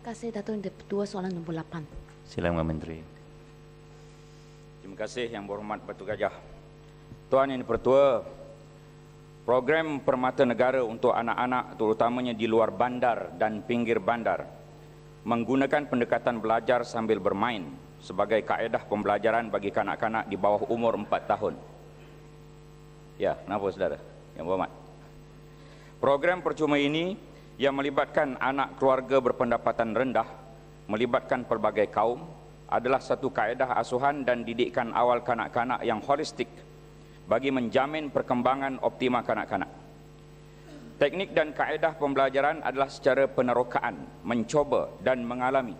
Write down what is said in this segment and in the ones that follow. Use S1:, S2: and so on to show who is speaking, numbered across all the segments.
S1: kasih Datuk Yang Dipertua. Soalan nombor 8.
S2: Silakan Menteri.
S3: Terima kasih Yang Berhormat Batu Gajah. Tuan Yang Dipertua, program Permata Negara untuk anak-anak terutamanya di luar bandar dan pinggir bandar menggunakan pendekatan belajar sambil bermain sebagai kaedah pembelajaran bagi kanak-kanak di bawah umur 4 tahun. Ya, kenapa saudara? Yang Berhormat. Program percuma ini yang melibatkan anak keluarga berpendapatan rendah, melibatkan pelbagai kaum, adalah satu kaedah asuhan dan didikan awal kanak-kanak yang holistik bagi menjamin perkembangan optima kanak-kanak. Teknik dan kaedah pembelajaran adalah secara penerokaan, mencoba dan mengalami,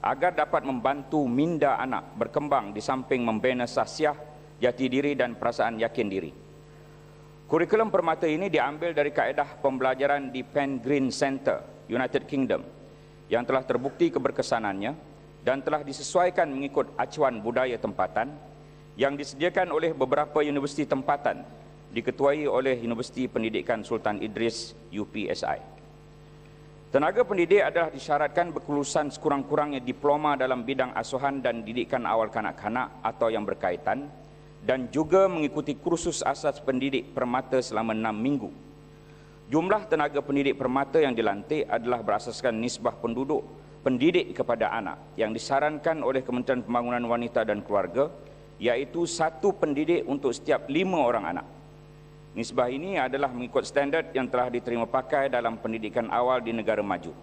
S3: agar dapat membantu minda anak berkembang di samping membina sahsiah, jati diri dan perasaan yakin diri. Kurikulum permata ini diambil dari kaedah pembelajaran di Penn Green Center, United Kingdom, yang telah terbukti keberkesanannya dan telah disesuaikan mengikut acuan budaya tempatan yang disediakan oleh beberapa universiti tempatan, diketuai oleh Universiti Pendidikan Sultan Idris UPSI. Tenaga pendidik adalah disyaratkan berkelulusan sekurang-kurangnya diploma dalam bidang asuhan dan didikan awal kanak-kanak atau yang berkaitan, dan juga mengikuti kursus asas pendidik permata selama 6 minggu. Jumlah tenaga pendidik permata yang dilantik adalah berasaskan nisbah penduduk pendidik kepada anak yang disarankan oleh Kementerian Pembangunan Wanita dan Keluarga, iaitu 1 pendidik untuk setiap 5 orang anak. Nisbah ini adalah mengikut standard yang telah diterima pakai dalam pendidikan awal di negara maju.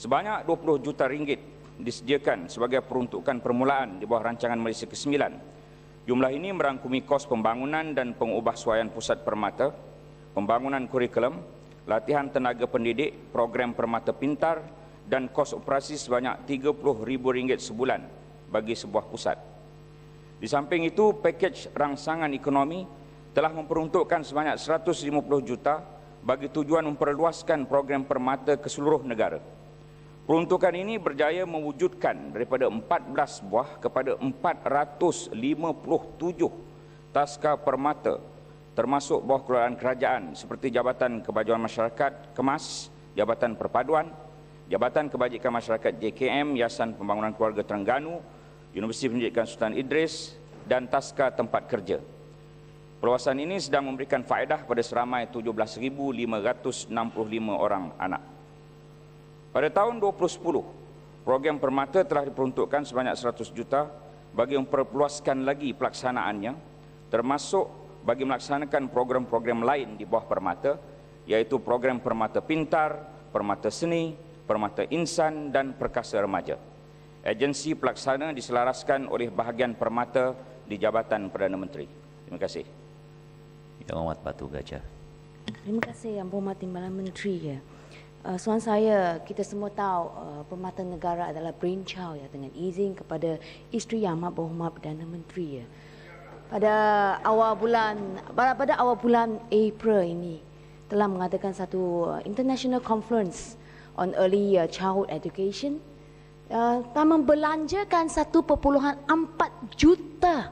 S3: Sebanyak 20 juta ringgit disediakan sebagai peruntukan permulaan di bawah rancangan Malaysia ke-9. Jumlah ini merangkumi kos pembangunan dan pengubahsuaian pusat permata, pembangunan kurikulum, latihan tenaga pendidik, program permata pintar, dan kos operasi sebanyak RM30,000 sebulan bagi sebuah pusat. Di samping itu, pakej rangsangan ekonomi telah memperuntukkan sebanyak 150 juta bagi tujuan memperluaskan program permata ke seluruh negara. Peruntukan ini berjaya mewujudkan daripada 14 buah kepada 457 taska permata, termasuk bawah keluaran kerajaan seperti Jabatan Kebajuan Masyarakat KEMAS, Jabatan Perpaduan, Jabatan Kebajikan Masyarakat JKM, Yayasan Pembangunan Keluarga Terengganu, Universiti Pendidikan Sultan Idris, dan taska tempat kerja. Perluasan ini sedang memberikan faedah pada seramai 17,565 orang anak. Pada tahun 2010, program permata telah diperuntukkan sebanyak 100 juta bagi memperluaskan lagi pelaksanaannya, termasuk bagi melaksanakan program-program lain di bawah permata, iaitu program permata pintar, permata seni, permata insan dan perkasa remaja. Agensi pelaksana diselaraskan oleh bahagian permata di Jabatan Perdana Menteri. Terima kasih.
S2: Yang Amat Batu Gajah.
S1: Terima kasih Yang Berhormat Timbalan Menteri. Soalan saya, kita semua tahu Permata Negara adalah brainchild dengan izin kepada Isteri Yang Amat Berhormat Perdana Menteri. Pada awal bulan April ini telah mengadakan satu international conference on early childhood education, telah membelanjakan 1.4 juta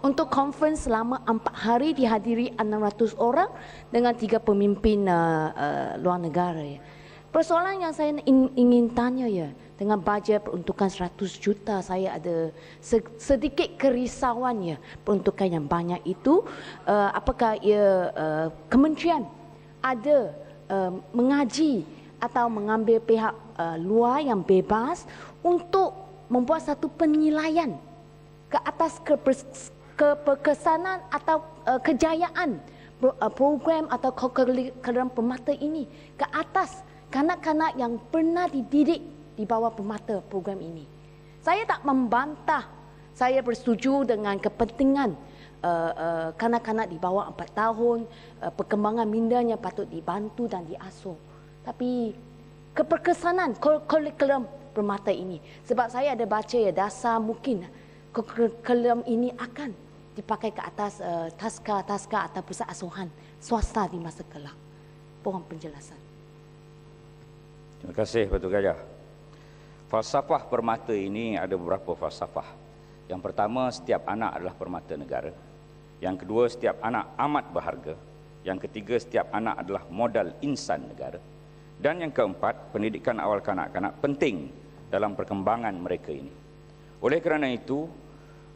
S1: untuk conference selama 4 hari dihadiri 600 orang dengan 3 pemimpin luar negara. Persoalan yang saya ingin tanya dengan bajet peruntukan 100 juta, saya ada sedikit kerisauan peruntukan yang banyak itu. Apakah kementerian ada mengaji atau mengambil pihak luar yang bebas untuk membuat satu penilaian ke atas keberkesanan atau kejayaan program atau kurikulum permata ini ke atas kanak-kanak yang pernah dididik di bawah permata program ini. Saya tak membantah, saya bersetuju dengan kepentingan kanak-kanak di bawah 4 tahun, perkembangan mindanya patut dibantu dan diasuh. Tapi keberkesanan kurikulum permata ini, sebab saya ada baca dasar mungkin kurikulum ini akan dipakai ke atas taska-taska atau pusat asuhan swasta di masa kelak. Mohon penjelasan.
S3: Terima kasih Batu Gajah. Falsafah permata ini ada beberapa falsafah. Yang pertama, setiap anak adalah permata negara. Yang kedua, setiap anak amat berharga. Yang ketiga, setiap anak adalah modal insan negara. Dan yang keempat, pendidikan awal kanak-kanak penting dalam perkembangan mereka ini. Oleh kerana itu,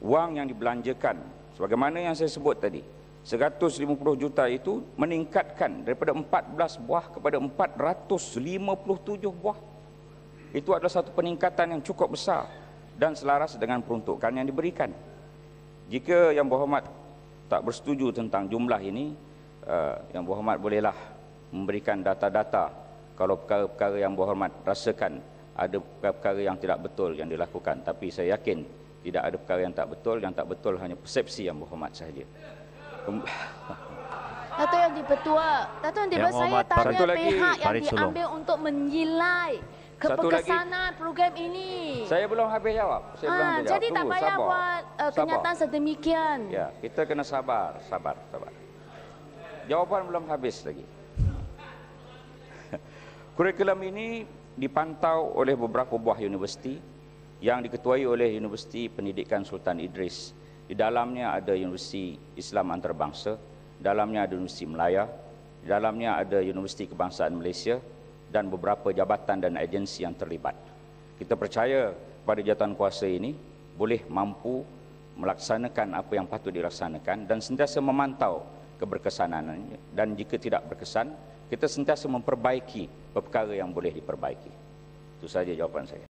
S3: wang yang dibelanjakan, sebagaimana yang saya sebut tadi, 150 juta itu meningkatkan daripada 14 buah kepada 457 buah. Itu adalah satu peningkatan yang cukup besar dan selaras dengan peruntukan yang diberikan. Jika Yang Berhormat tak bersetuju tentang jumlah ini, Yang Berhormat bolehlah memberikan data-data kalau perkara-perkara Yang Berhormat rasakan ada perkara yang tidak betul yang dilakukan. Tapi saya yakin tidak ada perkara yang tak betul. Yang tak betul hanya persepsi Yang Berhormat sahaja.
S1: Dato' Yang Dipertua, Dato' Yang Dipertua, saya tanya pihak yang diambil untuk menilai keberkesanan program ini.
S3: Saya belum habis jawab.
S1: Jadi tak payah buat kenyataan sedemikian.
S3: Ya, kita kena sabar. Jawapan belum habis lagi. Kurikulum ini dipantau oleh beberapa buah universiti yang diketuai oleh Universiti Pendidikan Sultan Idris. Di dalamnya ada Universiti Islam Antarabangsa, dalamnya ada Universiti Melaya, di dalamnya ada Universiti Kebangsaan Malaysia dan beberapa jabatan dan agensi yang terlibat. Kita percaya pada jawatan kuasa ini boleh mampu melaksanakan apa yang patut dilaksanakan dan sentiasa memantau keberkesanannya, dan jika tidak berkesan, kita sentiasa memperbaiki perkara yang boleh diperbaiki. Itu saja jawapan saya.